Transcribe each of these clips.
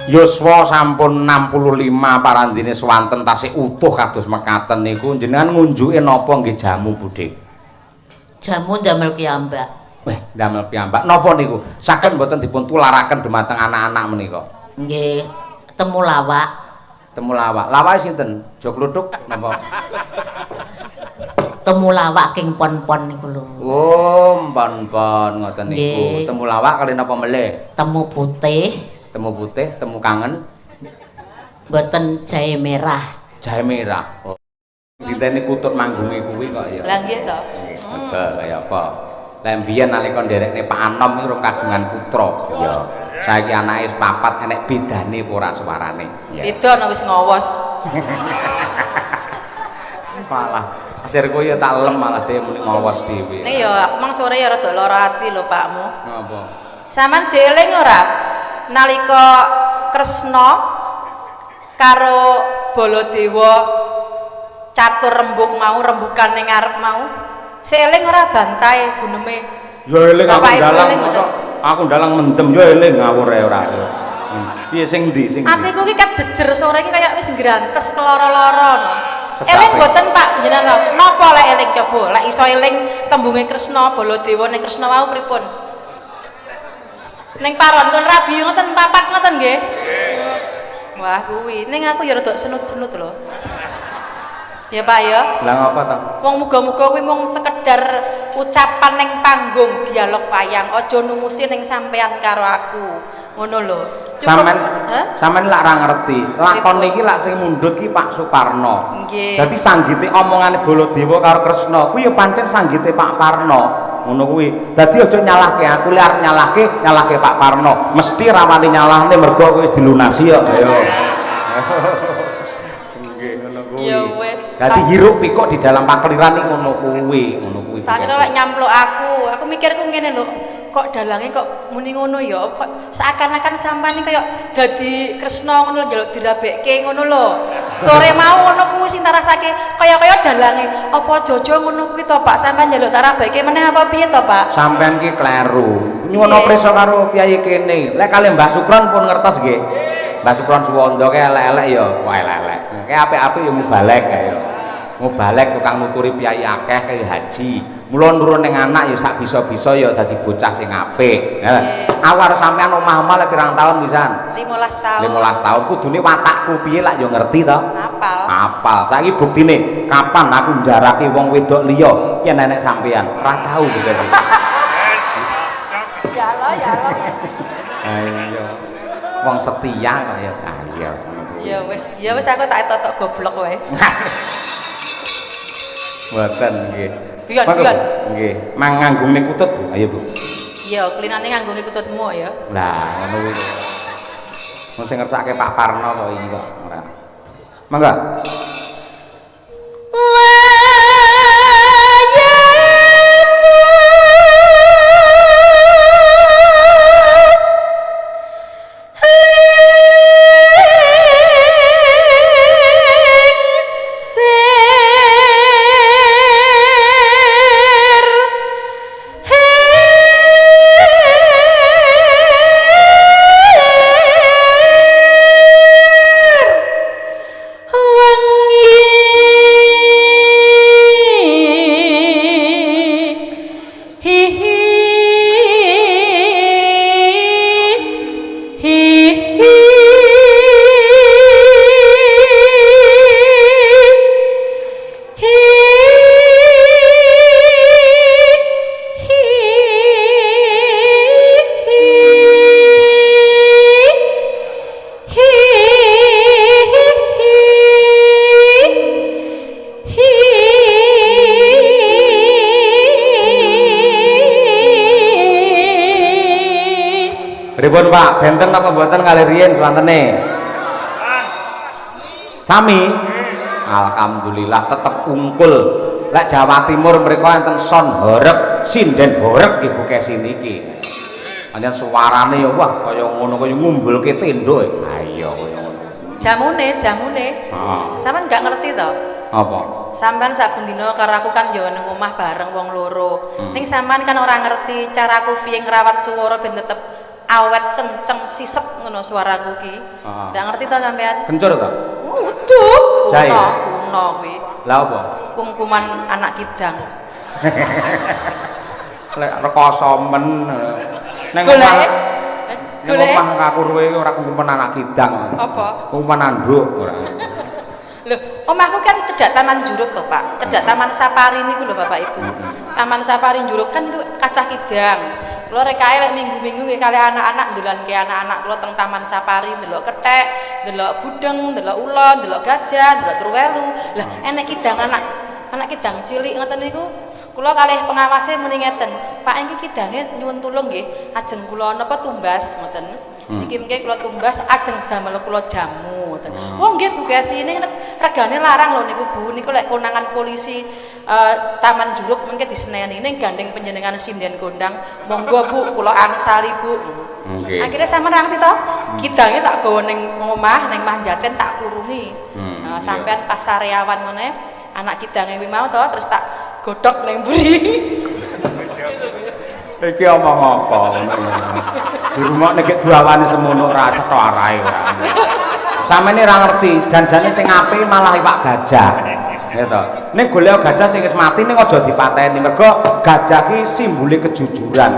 Yuswa sampun 65 parandene swanten tasih utuh kados mekaten niku jenengan ngunjuke napa nggih jamu Budhe? Jamu ndamel piyambak. Weh, ndamel piyambak. Napa niku? Saged mboten dipun tularaken dhumateng anak-anak menika? Nggih, temulawak. Temulawak. Lawake sinten? Jo kluthuk napa? Temulawak king pon-pon niku lho. Oh, pon-pon ngoten niku. Temulawak kali napa melih? Temu putih. Temu putih, temu kangen. Mboten jahe merah. Jahe merah. Oh. Diteni kutut manggunge kuwi kok ya. Lah nggih to. Betul kaya apa? Lah mbiyen nalika nderekne Pak Anom iki rong kagungan putra. Iya. Saiki anake wis 4 enek bedane apa ora suarane. Beda ana wis ngowos. Malah asir kowe ya tak lem malah dhewe muni ngowos dhewe. Ning ya aku mang sore ya rada lara ati lho Pakmu. Napa? Saman jeling ora nalika Kresna karo Baladewa catur rembug mau rembukan ning ngarep mau. Seeling ora bantae guneme. Ya eling aku dalang. Aku dalang mendem ya eling ngawur ora. Piye sing ndi sing? Atiku iki ket jejer sore iki kaya wis ngrantes keloro-loro no. Eling mboten Pak jenengan napa lek eling coba lek iso eling tembunge Kresna Baladewa ning Kresna wau pripun? Ning paron kon rabi ngoten papat ngoten nggih. Wah kuwi ning aku ya rada senut-senut lho. Ya Pak ya. Lah ngapa ta? Wong muga-muga kuwi mung sekedar ucapan ning panggung dialog wayang, aja numusi ning sampean karo aku. Ngono lho. Sampeyan lak ora ngerti. Lakon iki lak sing mundhut ki Pak Suparno. Nggih. Dadi sanggite omongane Baladewa karo Kresna kuwi ya pancen sanggite Pak Parno. Ngono kuwi. Dadi aja nyalahke aku, lek arep nyalahke Pak Parno. Mesti ra wani nyalahne mergo kowe wis dilunasi kok. Ayo. Nggih ngono kuwi. Ya wis. Dadi hiruk pikuk di dalam pakliran iki ngono kuwi, ngono kuwi. Tak kira lek nyampluk aku. Aku mikirku ngene lho. Kok dalange kok muni ngono ya? Kok seakan-akan sampean iki kaya dadi Kresna ngono njaluk dirabekke ngono lho. Sore mau ngono kuwi sing tarasake kaya-kaya dalange. Apa Jojo ngono kuwi to Pak sampean njaluk tarabekke meneh apa piye to Pak? Sampean ki kleru. Nyuwun prisa karo Kyai kene. Lek kalih Mbah Sukron pun ngertos nggih. Mbah Sukron Suwanda ki elek-elek ya, kok elek-elek. Ki apik-apik ya mubalek kaya. Mubalek tukang nuturi piyai akeh kaya haji. Mula nurun ning anak ya sak bisa-bisa ya dadi bocah sing apik. Awar sampean omah-omah lek pirang tahun pisan? 15 tahun. 15 tahun kudune watakku piye lak ya ngerti to? Apal. Apal. Saiki buktine kapan aku njarake wong wedok liya yen nenek sampean ora tau gitu. Ya lo. Ayo. Wong setia kok ya. Ayo. Ya wis aku tak totok goblok wae. Mboten nggih. Pian. Nggih. Mang nganggune kutut, Bu. Ayo, Bu. Iya, klinane nganggo kututmu ya. Lah, ngono kuwi. Mun sing ngersake Pak Parno kok iki kok ora. Mangga. Pripun Pak, benten apa mboten kalih riyen swantene? Sami. Alhamdulillah tetep ungkul. Lek Jawa Timur mriko enten son horeg, sinden horeg nggih Bu Kesi niki. Pancen suarane ya wah kaya ngono kaya ngumbulke tenduk. Ayo kaya ngono. Jamune. Heeh. Sampeyan gak ngerti to? Apa? Sampeyan sak bendina karo aku kan yo nang omah bareng wong loro. Ning sampeyan kan ora ngerti caraku piye ngrawat swara ben tetep awet kenceng siset ngono suaraku ki. Ndak ngerti to sampean? Kencur to? Uduh, Jahe. kuno kuwi. Lah apa? Kum-kuman anak kidang. Lek rekoso men. Ning Goleke? Golek kakurwe ora kumpulan anak kidang. Apa? Kumpulan anduk ora. Loh, omahku kan cedhak Taman Juruk toh, Pak. Cedhak Taman Safari niku lho Bapak Ibu. Taman Safari Juruk kan itu kathah kidang. Kula rek kae lek minggu-minggu nggih kali anak-anak ndolanke anak-anak kula teng Taman Safari ndelok kethek, ndelok gudeng, ndelok ulon, ndelok gajah, ndelok truwelu. Lah enek kidang anak kidang cilik ngoten niku. Kula kalih pengawase muni ngeten, Pak iki kidange nyuwun tulung nggih, ajeng kula napa tumbas ngoten. Niki mengke kula tumbas ajeng damel kula jamu ngoten. Wong nggih Bu Gesi ini regane larang lho niku Bu. Niku lek konangan polisi Taman Juruk mengke diseneni ning gandeng panjenengan sinden kondang. Monggo Bu, kula angsali Bu. Nggih. Akhirnya sampean ngerti to? Kidange tak gawa ning omah, ning Manjaten tak kurungi. Sampean pas sareawan meneh anak kidange kuwi mau to terus tak godhog ning mburi. Iki omong apa ngono. Di rumah nek duawane semono ora cetha arahe ora. Samene ora ngerti, janjane sing apik malah iwak gajah. Gitu. Ning golek gajah sing wis mati ning aja dipateni. Mergo gajah ki simbole kejujuran.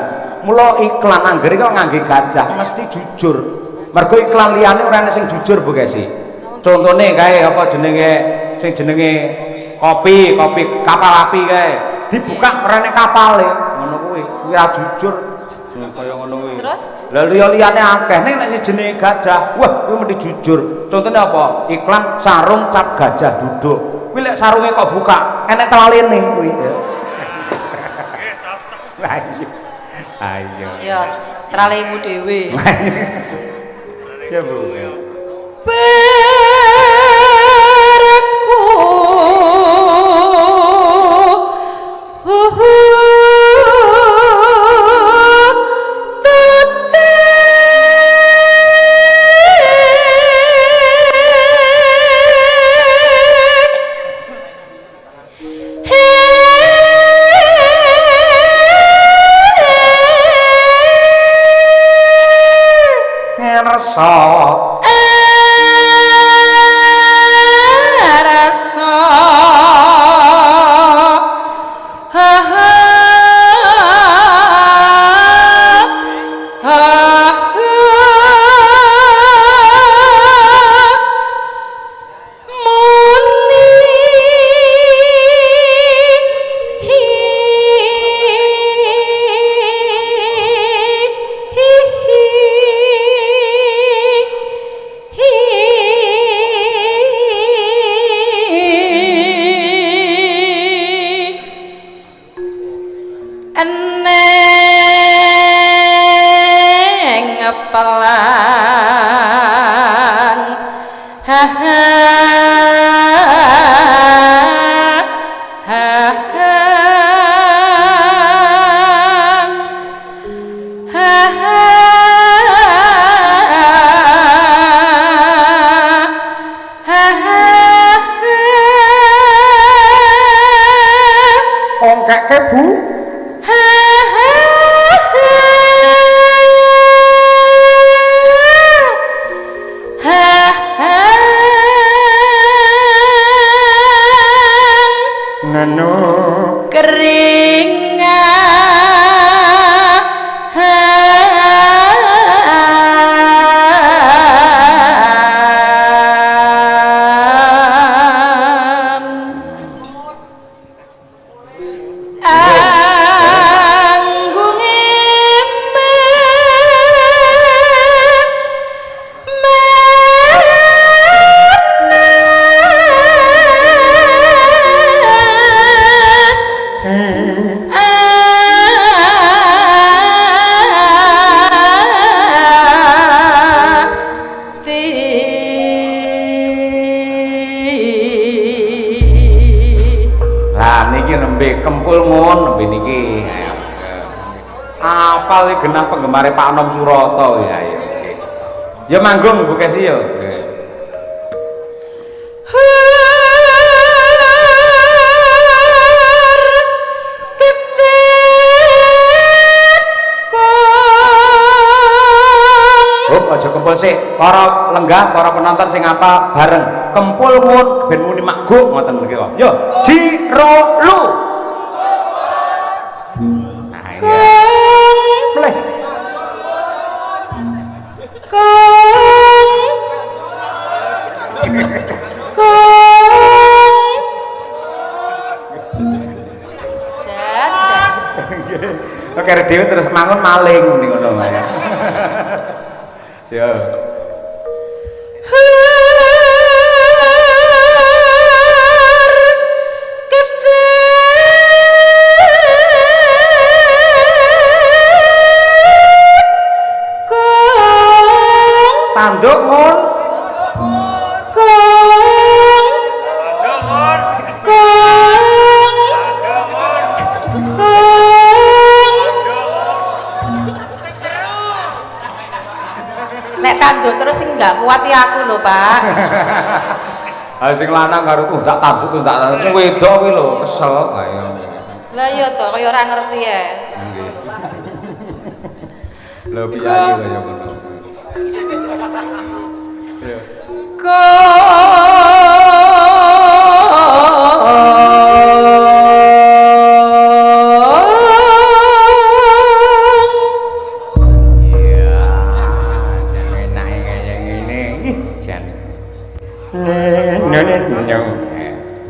Mula iklan angger kok ngangge gajah mesti jujur. Mergo iklan liyane ora ana sing jujur Bu Gesi. Contone kae apa jenenge sing jenenge kopi kapal api kae. Dibuka rene kapale. Ngono kuwi ora jujur. Kaya ngono kuwi. Terus? Lah liya-liyane akeh ning nek jenenge gajah, wah kuwi mesti jujur. Contohnya apa? Iklan sarung cap gajah duduk. Kuwi lek sarunge kok buka, enek telalene kuwi. Ayo. Ayo. Ya, tralemu dhewe. Ya Bu. Rasa ongkeke Bu. Ngono kempul ngon nembe niki. Apal iki genah penggemare Pak Nom Surata ya. Ya manggung Bu Kesi ya. aja kempul sik. Para lenggah, para penonton sing apa bareng. Kempul mun ben muni makguk ngoten niki kok. Yo, jiro lu. Nah, iki. Mulai. Oke, dhewe terus mangun maling ning ngono wae. Ya. Tanduk mun. Nek tanduk terus sing enggak kuat ya aku lho, Pak. Ah sing lanang karo tundak tanduk sing wedok kuwi lho kesel ayo. Lah iya to, kaya ora ngerti ya. Nggih. Lho piyayi kaya ngono.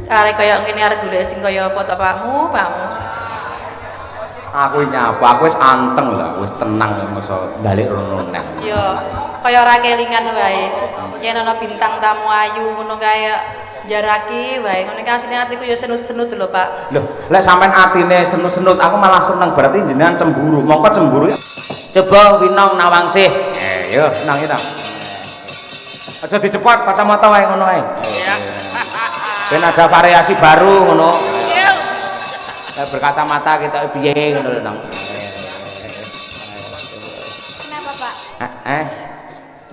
Arek kaya ngene arek golek sing kaya apa to Pakmu? Aku nyapa, aku wis anteng lah, wis tenang masa balik rono neh. Yo, kaya ora kelingan wae. Yen ana bintang tamu ayu ngono kaya jaraki wae. Ngono ki asline atiku yo senut-senut lho, Pak. Loh, lek sampean atine senut-senut, aku malah seneng berarti jenengan cemburu. Mongko cemburu. Coba Winong Nawangsih. Yo, nang iki. Aja dicepot kacamata wae ngono wae. Iya. Ben ada variasi baru ngono. Berkacamata kita piye ngono lho nang. Kenapa, Pak? Heeh.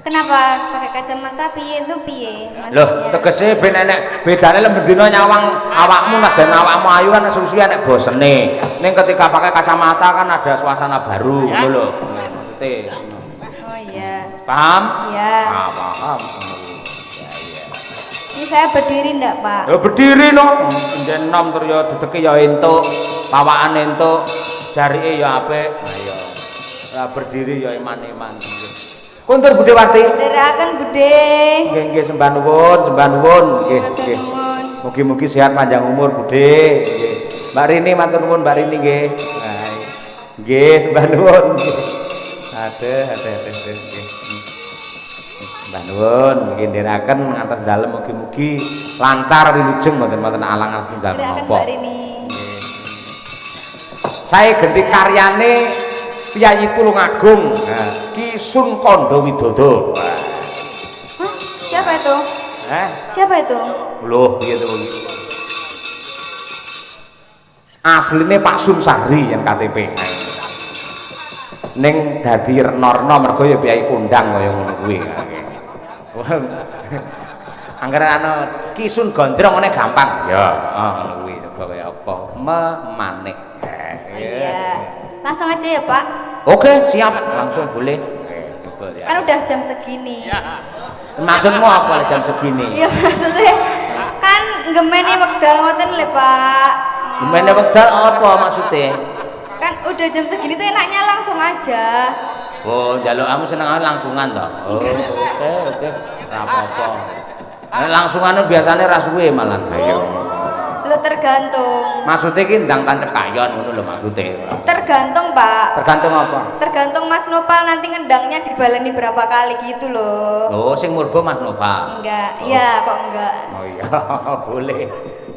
Kenapa pakai kacamata piye itu piye? Loh, tegese ben enek bedane lek bendina nyawang awakmu dan awakmu ayu kan suwi enek bosene. Ning ketika pakai kacamata kan ada suasana baru ngono lho. Maksudnya. Oh iya. Paham? Iya. Ah, paham. Ini saya berdiri enggak, Pak? Ya berdiri no. Njen nom terus ya dedeke ya entuk, pawakane entuk, jarike ya apik. Ayo. Lah berdiri ya iman-iman. Kuntur Budhe Wati. Ndherekaken Budhe. Nggih sembah nuwun, nggih nggih. Mugi-mugi sehat panjang umur Budhe. Nggih. Mbak Rini matur nuwun Mbak Rini nggih. Nggih sembah nuwun. Aduh nggih. Mbah nuwun nggih ndherekaken ngantos dalem mugi-mugi lancar wilujeng mboten alangan setunggal Ndherekaken menapa. Mbak Rini. Saya ganti karyane Piyayi Tulungagung. Nah, Ki Sun Kanda Widodo. Hah? Siapa itu? Siapa itu? Loh, piye to iki? Asline Pak Sun Sahri yang KTP. Ning dadi Renorno mergo ya Piyayi kondang kaya ngono kuwi. Angger ana Ki Sun Gondrong ngene gampang. Ya, ngono kuwi coba kaya apa? Memanik. Iya. Langsung aja ya, Pak. Oke, siap. Langsung boleh. Coba ya. Kan udah jam segini. Maksudmu apa jam segini? Iya, maksudnya kan gemeni wekdal ngoten lho, Pak. Gimana wekdal apa maksudnya? Kan udah jam segini tuh enaknya langsung aja. Oh, jaluk kamu seneng langsungan toh. Oh, oke. Ora apa-apa. Nek langsungan biasanya ra suwe malah. Ayo. Lo tergantung. Maksudnya ki ndang tancep kayon ngono lho maksudnya. Tergantung, Pak. Tergantung apa? Tergantung Mas Nopal nanti ngendangnya dibaleni berapa kali gitu loh. Oh, sing murba Mas Nova. Enggak. Iya, kok enggak. Oh iya, boleh.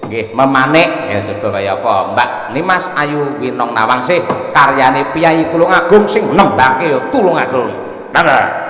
Nggih, memanik ya coba kaya apa, Mbak Nimas Ayu Winong Nawangsih karyane Piyayi Tulungagung sing nembake ya Tulungagung. Nangga.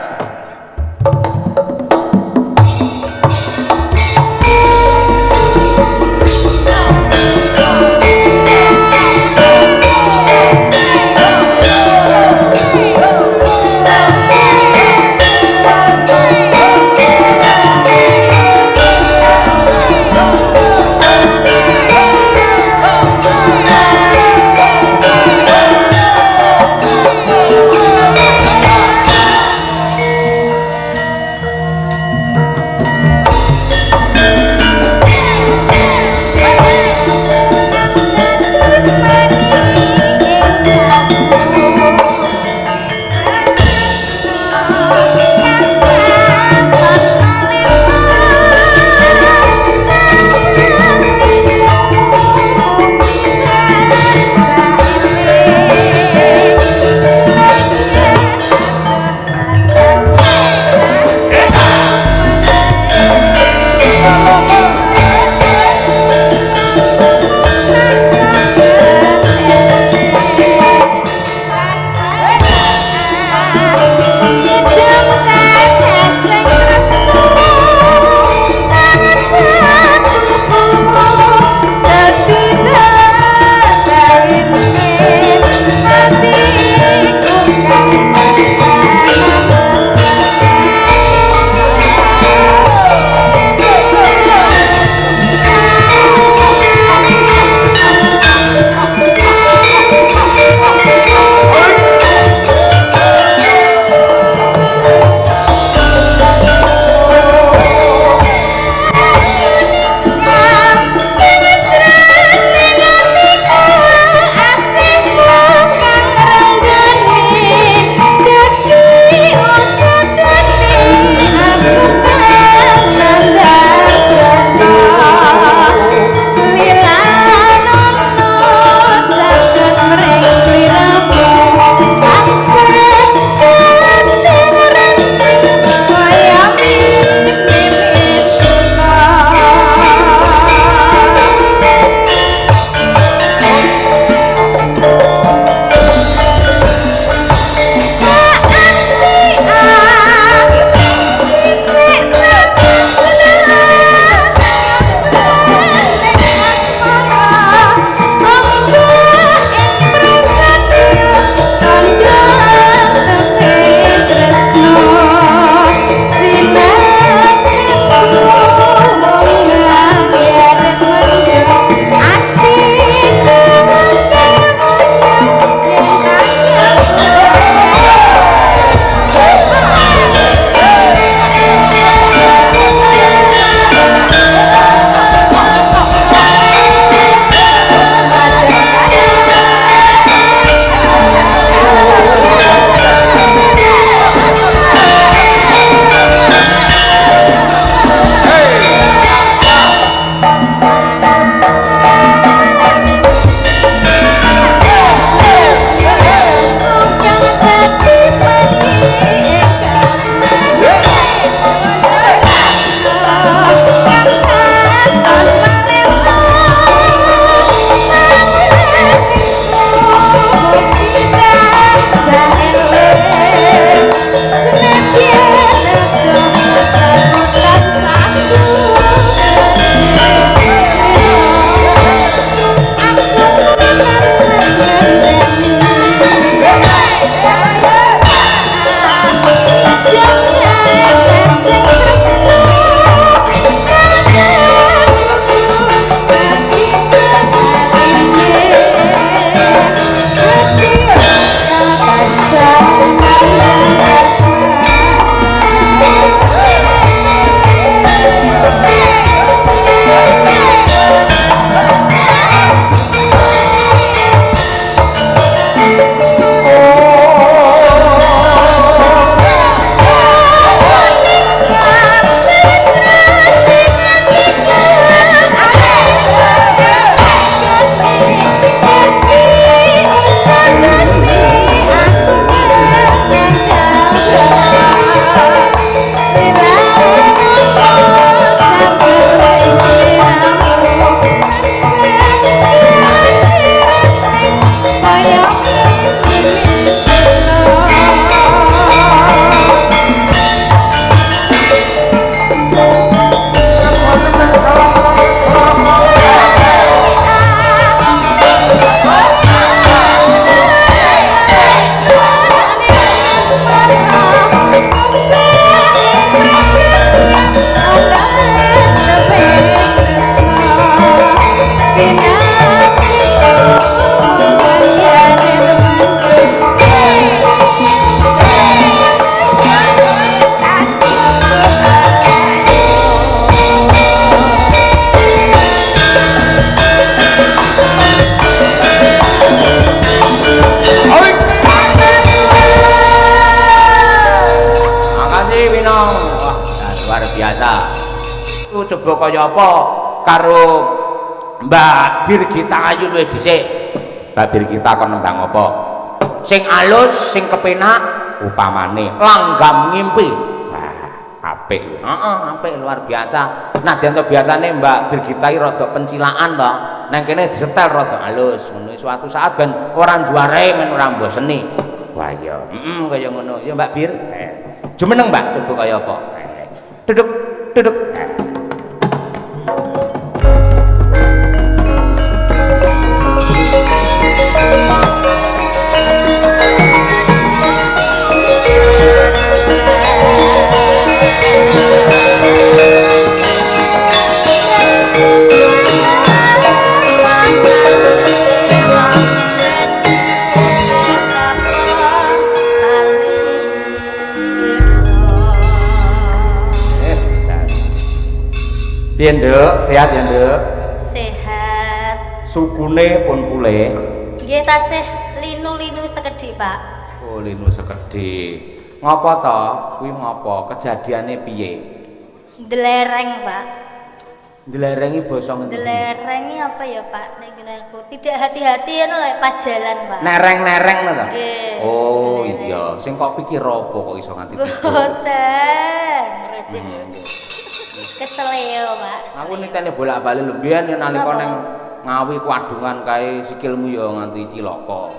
iku coba kaya apa karo Mbak Birgita Ayu luwih dhisik. Mbak Birgita kon nembang apa? Sing alus, sing kepenak upamane langgam ngimpi. Wah, apik. Heeh, apik luar biasa. Nah, dianto biasane Mbak Birgita iki rada pencilaan to. Nang kene disetel rada halus. Ngono suatu saat ben ora juarae men ora mboseni. Wah iya, kaya ngono. Ya Mbak Bir. Jumeneng Mbak, coba kaya apa? Duduk, duduk. Piye Nduk, sehat ya Nduk? Sehat. Sukune pun pulih. Nggih tasih linu-linu sekedhik, Pak. Oh, linu sekedhik. Ngopo to? Kuwi ngopo? Kejadiane piye? Delereng, Pak. Dilerengi basa ngendi? Delerengi apa ya, Pak? Nek ngene aku tidak hati-hati ngono lek pas jalan, Pak. Nereng-nereng to? Nggih. Oh, iya. Sing kok pikir apa kok iso nganti tidur? Boten. Keseleo, Pak. Aku nitene bolak-balik lho mbiyen nalika ning Ngawi kuadungan kae sikilmu ya nganti cilaka.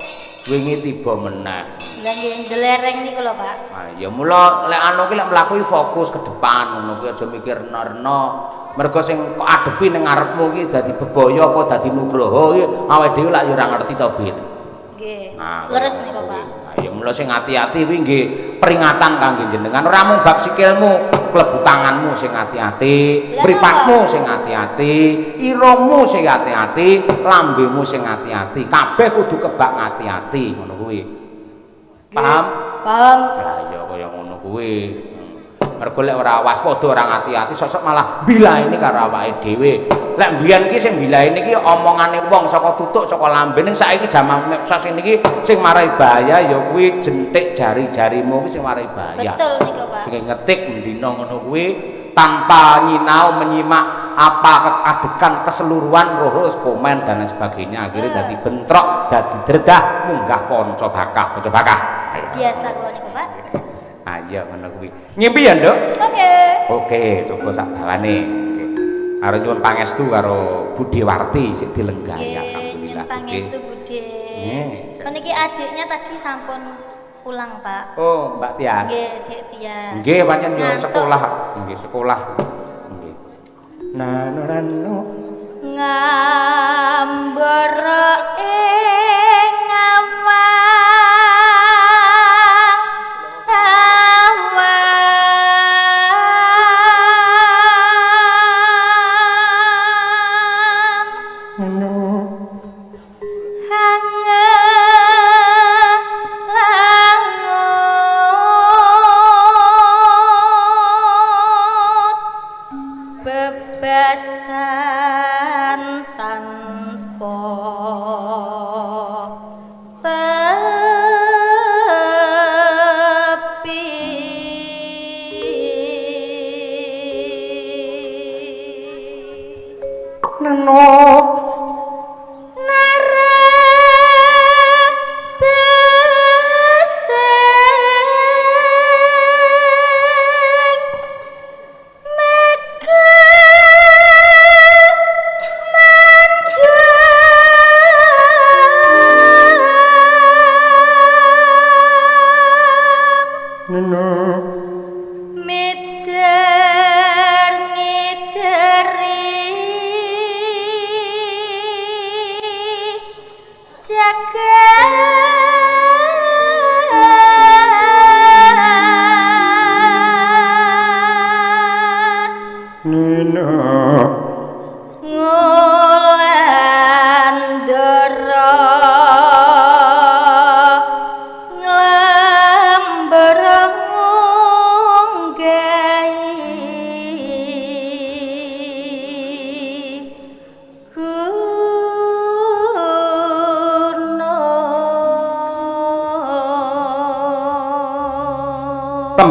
Wingi tiba meneh. Lah nggih delereng niku lho, Pak. Ah ya mula lek anu ki lek mlaku fokus ke depan ngono kuwi aja mikir rena-rena. Mergo sing kok adepi ning ngarepmu ki dadi bebaya apa dadi nugroho ki awake dhewe lak ya ora ngerti to, Bir. Nggih. Nah, Leres niku, Pak. Ya mula sing ati-ati kuwi nggih peringatan kangge jenengan. Ora mung bab sikilmu, klebu tanganmu sing ati-ati, mripatmu sing ati-ati, irungmu sing ati-ati, lambemu sing ati-ati. Kabeh kudu kebak ati-ati ngono kuwi. Paham? Paham. Lah ya kaya ngono kuwi. Mergo lek ora waspada ora ati-ati sosok malah bilaini karo awake dhewe. Lek mbiyen ki sing bilaini ki omongane wong saka tutuk saka lambe ning saiki jaman medsos niki sing marai bahaya ya kuwi jentik jari-jarimu kuwi sing marai bahaya. Betul niku, Pak. Sing ngetik mendina ngono kuwi tanpa nyinau menyimak apa adegan keseluruhan terus komen dan lain sebagainya akhirnya dadi bentrok dadi dredah munggah kanca bakah. Biasa kula niku, Pak. Ayo ngono kuwi. Ngimpi ya, Nduk? Oke. Oke, coba sak balane. Oke. Arep nyuwun pangestu karo Budiwarti sik dilenggahi Nggih, alhamdulillah. nyun pangestu Budhe. Nggih. Meniki adiknya tadi sampun pulang, Pak. Oh, Mbak Tias. Nggih, Dek Tias. Nggih, pancen yo Ngantuk. sekolah. Nggih, sekolah. Nggih. Nanu Ngambur ing ngawang bebasan tanpa pepi Neno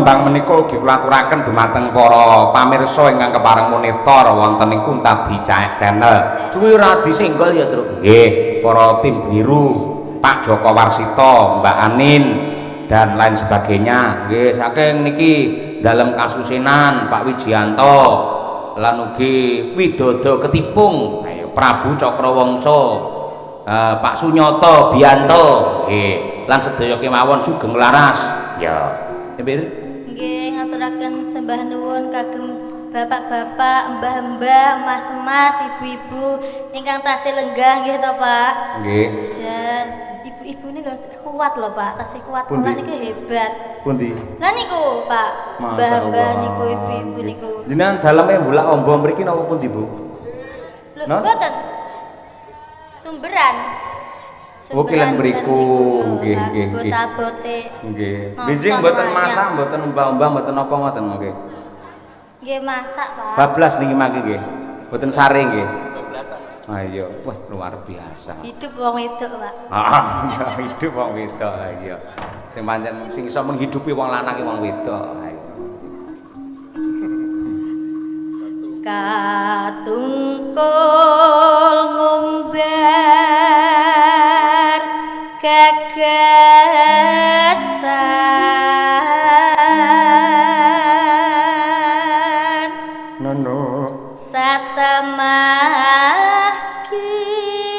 tembang menika ugi kula aturaken dumateng para pamirsa ingkang kepareng monitor wonten ing Kuntadi Channel. Suwi ora disenggol ya, Tru. Nggih, para tim biru, Pak Joko Warsito, Mbak Anin dan lain sebagainya. Nggih, saking niki dalem kasusenan Pak Wijianto lan ugi Widodo Ketipung, ayo Prabu Cakrawangsa, Pak Sunyoto Bianto, nggih, lan sedaya kemawon sugeng laras. Ya. Nggih, ngaturaken sembah nuwun kagem bapak-bapak, mbah-mbah, mas-mas, ibu-ibu ingkang tasih lenggah nggih to, Pak. Nggih. Jan ibu-ibu ini lho kuat lho, Pak, tasih kuat mulai niku hebat. Pundi? Lah niku, Pak. Mbah-mbah niku, ibu-ibu niku. Jenengan daleme mbulak ombo mriki napa pundi, Bu? Lho, mboten. Sumberan. Wakilan mriku, nggih nggih nggih. Bota-bote. Nggih. Benjing mboten masak, mboten umbah-umbah, mboten apa ngoten nggih. Nggih masak, Pak. Bablas niki mangke nggih. Mboten sare nggih. Bablasan. Ayo, wah luar biasa. Hidup wong wedok, Pak. Ah, hidup wong wedok iya. Sing pancen sing iso menghidupi wong lanang ki wong wedok. Katungkul ngumbar gagasan Nono satamah kinawa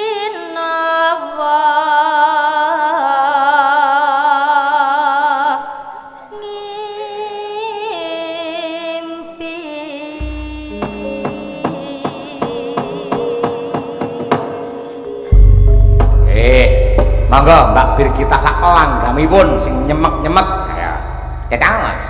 monggo Mbak Birgita sak langgamipun sing nyemek-nyemek. Ayo. Ketangos.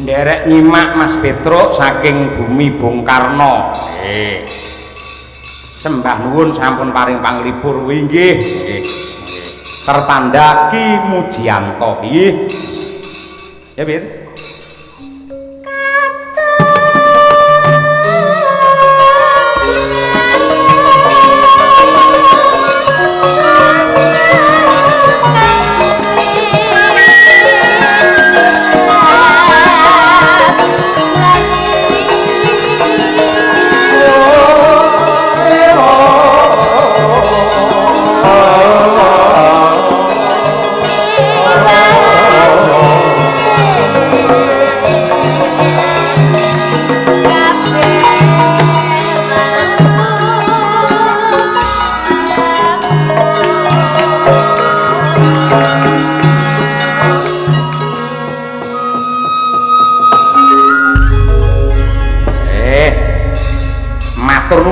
Nderek nyimak Mas Petruk saking bumi Bung Karno. Sembah nuwun sampun paring panglipur nggih. Tertanda Ki Mujianto. Nggih. Ya, Bir.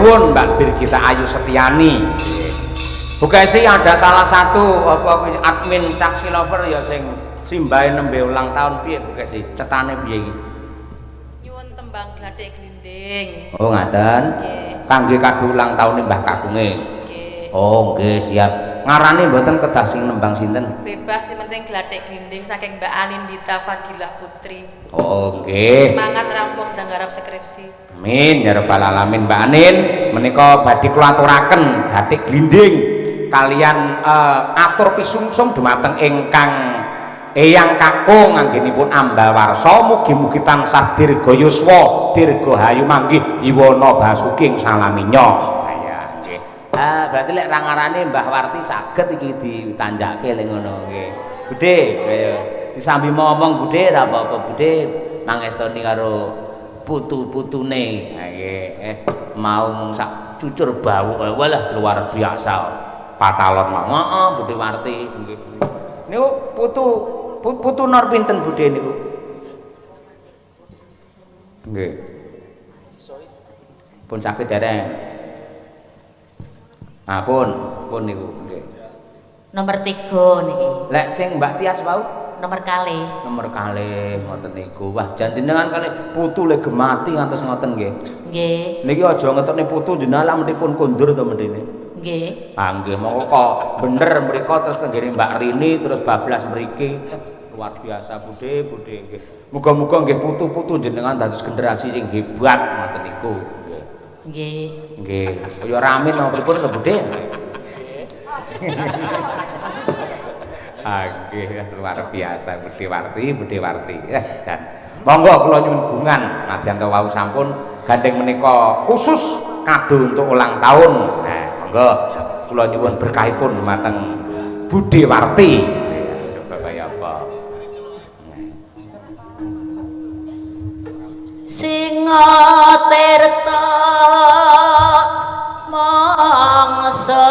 nuwun Mbak Birgita Ayu Setiani. Bukan sih ada salah satu admin taksi lover ya sing simbahe nembe ulang tahun piye bukan sih cetane piye iki? Nyuwun tembang gladhek glinding. Oh ngaten. Nggih. Kangge kado ulang tahun Mbah Kakunge. Nggih. Oh nggih siap. Ngarane mboten kedah sing nembang sinten? Bebas sing penting gladhek glinding saking Mbak Anindita Fadilah Putri. Oh nggih. Semangat rampung dan garap skripsi. Amin ya rabbal alamin. Mbak Anin menika badhe kula aturaken batik glinding kalian atur pisungsung dumateng ingkang Eyang Kakung anggenipun Ambawarsa mugi-mugi tansah dirga yuswa dirga hayu manggih yiwana basuking salaminya. Ya nggih. Berarti lek ra ngarane Mbah Warti saged iki ditanjake lek ngono nggih. Budhe kaya disambi ngomong budhe ra apa-apa budhe mangestoni karo putu-putune. Ha nggih mau mung sak cucur bau walah luar biasa. Patalon mau. Heeh Budhe Warti nggih. Niku putu nor pinten Budhe niku? Nggih. Pun saged dereng. Ah pun niku nggih. Nomor 3 niki. Lek sing Mbak Tias wau Nomor kalih. nomor kalih ngoten niku. Wah, jan jenengan kalih putu le gemati ngantos ngoten nggih. Nggih. Niki aja ngetokne putu jenengan lak menipun kondur to mendene. Nggih. Ah nggih monggo kok bener mriko terus tenggene Mbak Rini terus bablas mriki. Luar biasa Budhe nggih. Muga-muga nggih putu-putu jenengan dados generasi sing hebat ngoten niku nggih. Nggih. Nggih. Kaya ramin napa pripun to Budhe? Nggih luar biasa Budhe Warti. Jan. Monggo kula nyuwun gungan nadyan wau sampun gandeng menika khusus kado untuk ulang tahun. Nah, monggo kula nyuwun berkahipun dumateng Budhe Warti. Coba kaya apa? Singa tirta mangsa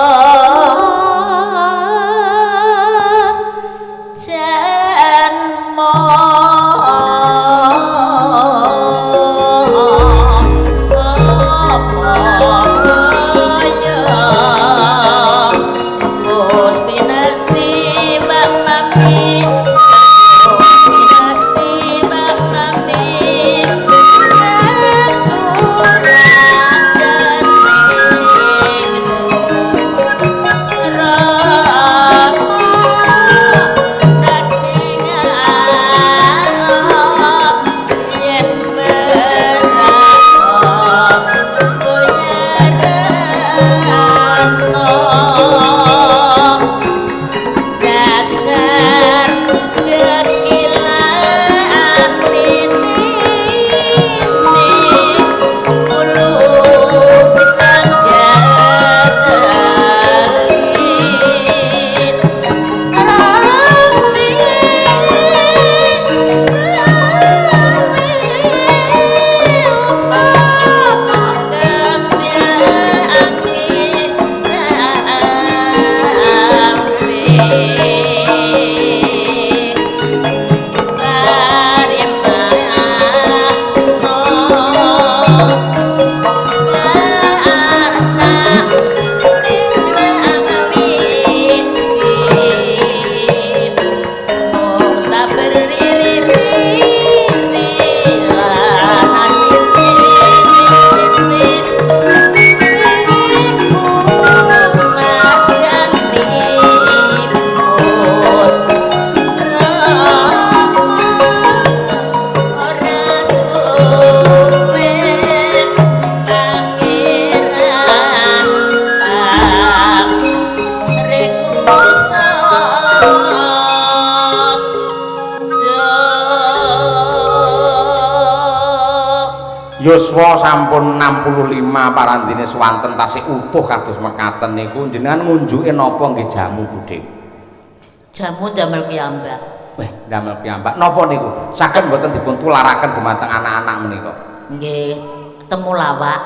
Yuswa sampun 65 parandine swanten tasih utuh kados mekaten niku jenengan ngunjuke napa nggih jamu Budhe? Jamu damel piyambak. Weh, damel piyambak. Napa niku? Saged mboten dipun tularaken dumateng anak-anak menika? Nggih, temulawak.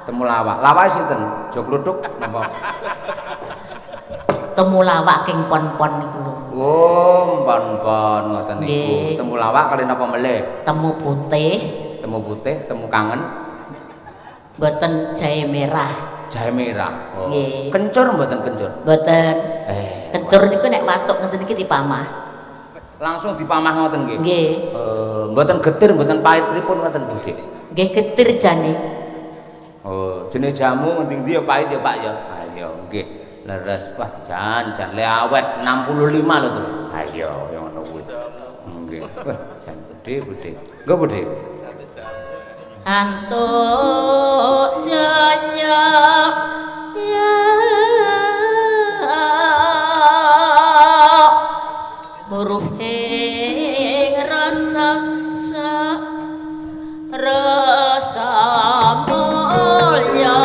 Temulawak. Lawake sinten? Jogluthuk napa? Temulawak king pon-pon niku lho. Oh, pon-pon ngoten niku. Nggih. Temulawak kali napa melih? Temu putih. Temu putih, temu kangen. Mboten jahe merah. Jahe merah. Oh. Nggih. Kencur mboten kencur? Mboten. Kencur niku nek watuk ngeten iki dipamah. Langsung dipamah ngoten nggih. Nggih. Mboten getir, mboten pahit pripun ngoten Budhe. Nggih getir jane. Oh, jenis jamu ngendi-endi ya pahit ya Pak ya. Ayo nggih. Leres. Wah, jan le awet 65 lho to. Ayo ya ngono kuwi. Nggih. Wah, jan Budhe. Nggo Budhe. Antuk jaya ya muruhing rasa rasa mulya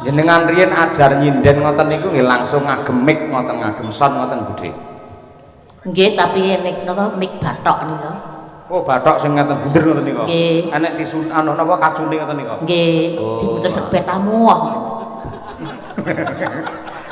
Jenengan riyen ajar nyinden ngoten niku nggih langsung ngagem mik ngoten ngagem son ngoten Budhe. Nggih, tapi mik napa mik bathok nika. Oh, bathok sing ngeten bunder ngoten niku. Nggih. Enek tisun anu napa kacune ngoten niku. Nggih, diputer serbet amuh.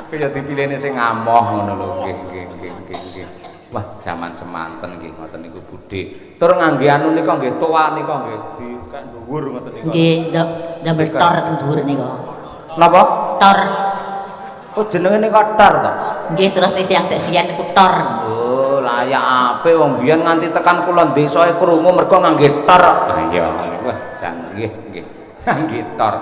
Kaya dipilihne sing ngamoh ngono lho. Nggih. Wah, jaman semanten nggih ngoten niku Budhe. Tur ngangge anu nika nggih toa nika nggih dikek dhuwur ngoten niku. Nggih, ndamel tor teng dhuwur nika. Napa? Tor. Oh, jenenge nika tor to. Nggih, terus siang dek siang niku tor. Oh, layak apik wong biyen nganti tekan kula desae krungu mergo ngangge tor. Lah iya, wah, jan nggih. Ngangge tor.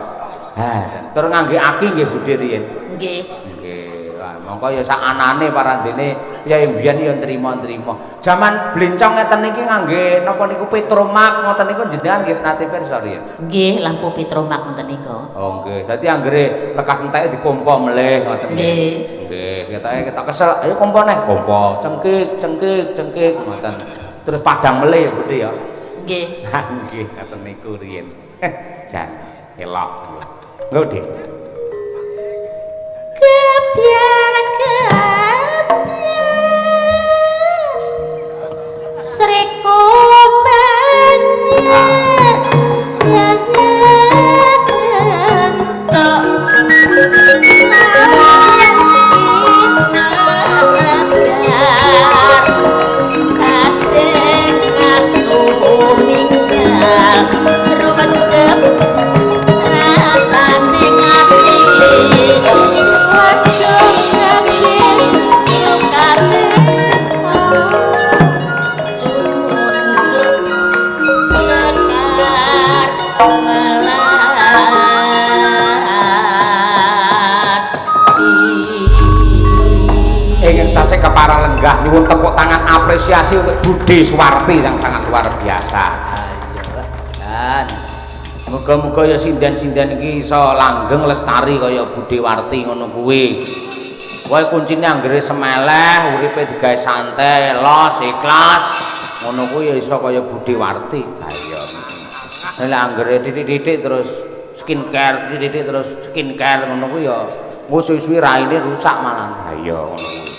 Ha, jan tur ngangge aki nggih Budhe riyen. Nggih. Nggih. Lah mongko ya sak anane parandene piye mbiyen ya nrimo-nrimo. Jaman blencong ngeten niki ngangge napa niku petromak ngoten niku jenengan nggih nate pirsa riyen. Nggih, lampu petromak ngoten nika. Oh nggih. Dadi anggere lekas enteke dipompa meleh ngoten nggih. Nggih, kita kesel, ayo kompo neh, kompo, cengkik ngoten. Terus padang meleh ya Budhe ya. Nggih. Nah, nggih ngoten niku riyen. Jan elok. Lho, Dik. Kebiar Sreko manyet ya Para lenggah nyuwun tepuk tangan apresiasi untuk Budhe Suwarti yang sangat luar biasa. Dan muga-muga ya sinden-sinden iki iso langgeng lestari kaya Budhe Warti ngono kuwi. Wae kuncine anggere semeleh, uripe digawe santai, los, ikhlas. Ngono kuwi ya iso kaya Budi Warti. Ha iya. Nek anggere titik-titik terus skincare, titik-titik terus skincare ngono kuwi ya suwi-suwi raine rusak malah. Ha iya ngono kuwi.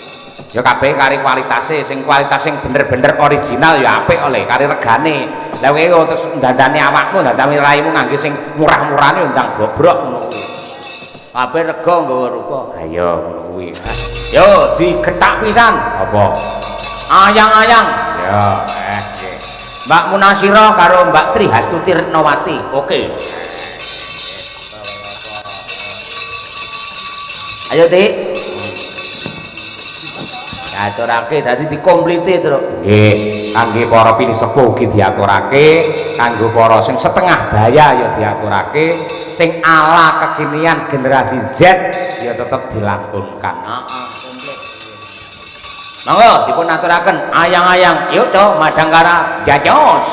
Ya kabeh kari kualitase, sing kualitas sing bener-bener original ya apik oleh kari regane. Lah kowe terus dandane awakmu, dandane raimu ngangge sing murah-murane ndang bobrok ngono kuwi. Kabeh rega nggawa rupa. Ha iya ngono kuwi. Yo digetak pisan. Apa? Ayang-ayang. Ya, nggih. Mbak Munasira karo Mbak Tri Hastuti Retnawati. Oke. Ayo, Dik. Diaturake dadi dikomplite terus. Nggih, kangge para pinisepuh iki diaturake, kanggo para sing setengah baya ya diaturake, sing ala kekinian generasi Z ya tetep dilantunkan. Heeh, komplit. Monggo dipun aturaken ayang-ayang, yuk to Madangkara jajos.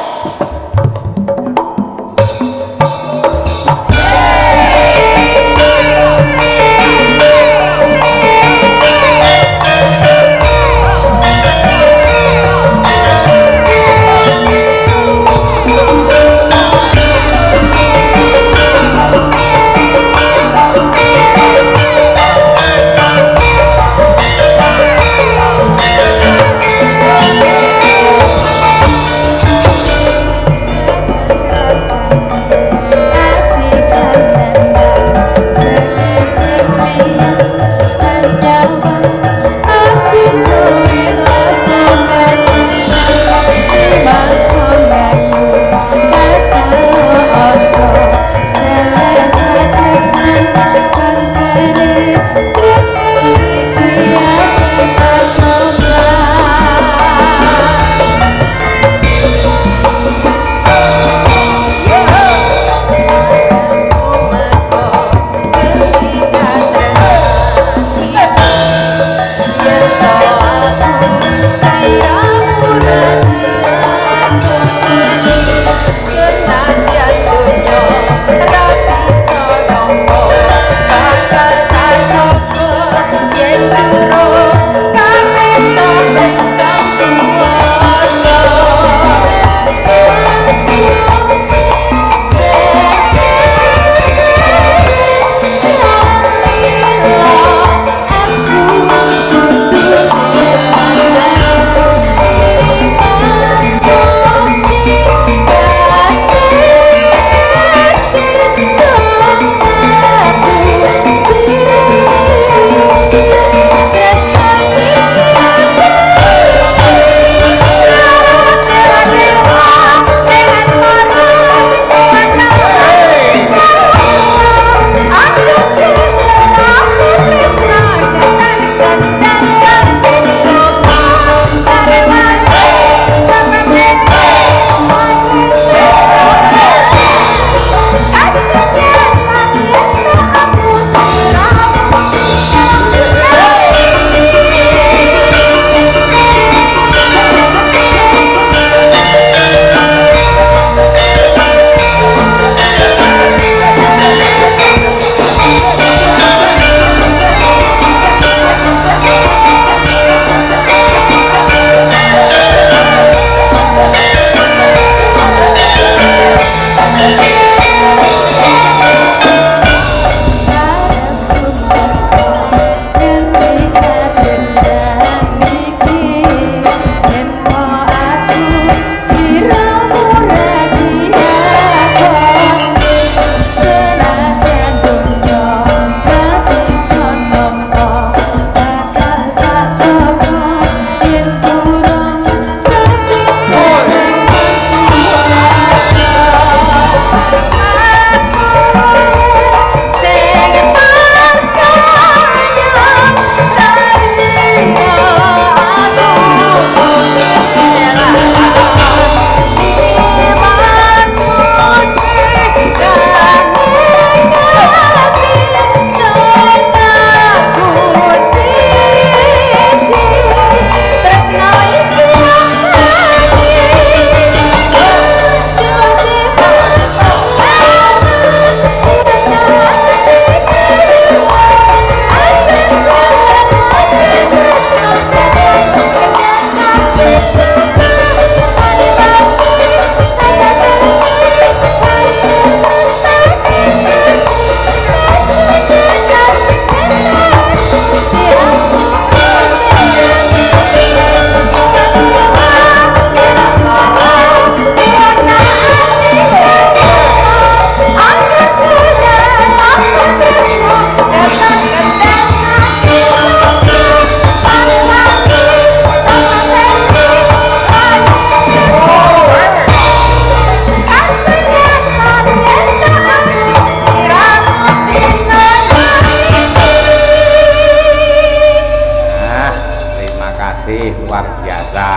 biasa.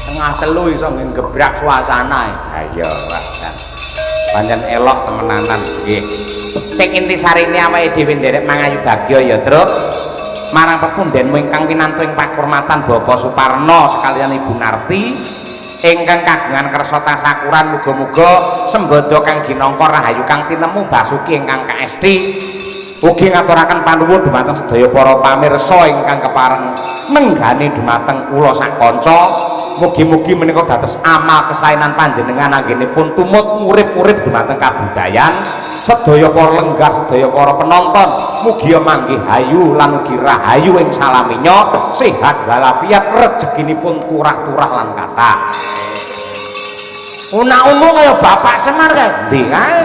Tengah telu iso nggebrak suasana. Ayo, Pak. Pancen elok temenanan nggih. Sing intisarine awake dhewe nderek mangayu bagya ya, Truk. Marang pepundhenmu ingkang winantu ing pakurmatan Bapak Suparno sekalian Ibu Narti ingkang kagungan kersa tasakuran muga-muga sembodo kang jinangka rahayu kang tinemu basuki ingkang kaesti. Ugi ngaturaken panuwun dumateng sedaya para pamirsa ingkang kepareng nenggani dumateng kula sak kanca. Mugi-mugi menika dados amal kesaenan panjenengan anggenipun tumut urip-urip dumateng kabudayan. Sedaya para lenggah, sedaya para penonton, mugi manggih hayu lan ugi rahayu ing salaminya, sehat walafiat, rezekinipun turah-turah lan kathah. Unak umum kaya Bapak Semar kae, ndi kae?